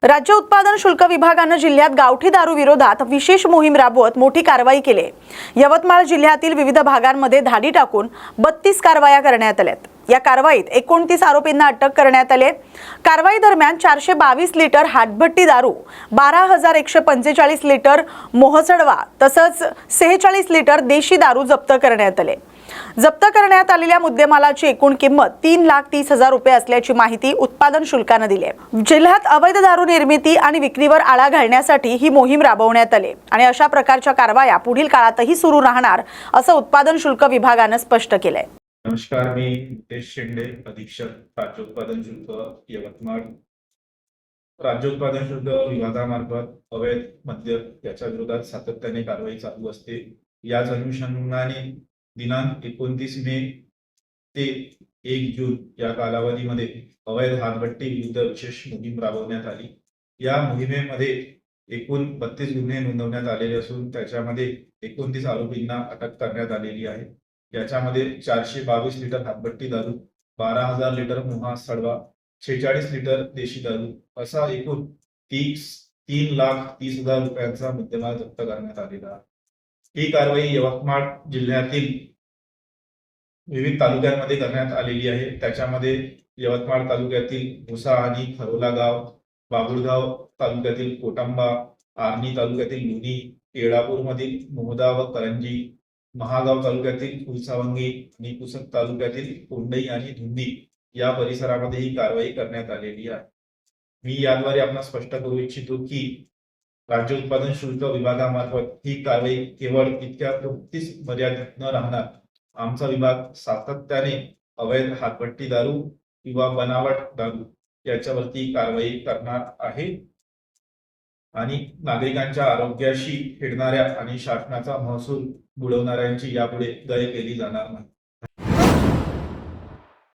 राज्य उत्पादन शुल्क विभागाने जिल्ह्यात गावठी दारू विरोधात विशेष मोहीम राबवत मोठी कारवाई केली। यवतमाळ जिल्ह्यातील विविध भागांमध्ये धाडी टाकून 32 कारवाया करण्यात आल्यात। या कारवाईत 29 आरोपींना अटक करण्यात आले। कारवाई दरम्यान 422 लिटर हातभट्टी दारू, 12,145 लिटर मोहसडवा तसंच 46 लिटर देशी दारू जप्त करण्यात आले। जप्त करण्यात आलेल्या मुद्देमालाची एकूण किंमत 3,30,000 रुपये असल्याची माहिती उत्पादन शुल्काने दिली आहे। जिल्ह्यात अवैध दारू निर्मिती आणि विक्रीवर आळा घालण्यासाठी ही मोहीम राबवण्यात आली आणि अशा प्रकारच्या कारवाया पुढील काळातही सुरू राहणार असं उत्पादन शुल्क विभागाने स्पष्ट केलंय। नमस्कार, मी नितेश शेंडे, अधीक्षक राज्य उत्पादन शुल्क यवतमाळ। राज्य उत्पादन शुल्क विभागामार्फत अवैध मद्य याच्या विरोधात सातत्याने कारवाई चालू असते। याच अनुषंगाने दिनांक 29 मे ते 1 जून या कालावधीमध्ये अवैध हातभट्टी विरुद्ध विशेष मोहीम राबवण्यात आली। या मोहिमेमध्ये एकूण 32 गुन्हे नोंदवण्यात आलेले असून त्याच्यामध्ये 29 आरोपींना अटक करण्यात आलेली आहे। याच्यामध्ये 422 लिटर हातभट्टी दारू, 12,000 लिटर मोहसडवा, 46 लिटर देशी दारू असा एकूण 3,30,000 रुपयांचा मुद्देमाल जप्त करण्यात आलेला आहे। ही कारवाई यवतमाळ जिल्ह्यातील विविध तालुक्यांमध्ये करण्यात आलेली आहे। त्याच्यामध्ये यवतमाळ तालुक्यातील मुसा आणि खरोला गाव, बाबुळगाव तालुक्यातील कोटंबा, आर्णी तालुक्यातील लुनी, केळापूर मधील मोहदा व करंजी, महागाव तालुक्यातील फुलसावंगी आणि पुसद तालुक्यातील कोंडई आणि धुंदी या परिसरामध्ये ही कारवाई करण्यात आलेली आहे। मी याद्वारे आपणास स्पष्ट करू इच्छितो की राज्य उत्पादन शुल्क विभागामार्फत ही कारवाई केवळ इतक्या पुरतीच मर्यादित न राहणार। आमचा विभाग सातत्याने अवैध हातभट्टी दारू किंवा बनावट दारू याच्यावरती कारवाई करणार आहे आणि नागरिकांच्या आरोग्याशी खेळणाऱ्या आणि शासनाचा महसूल बुडवणाऱ्यांची यापुढे दया केली जाणार नाही।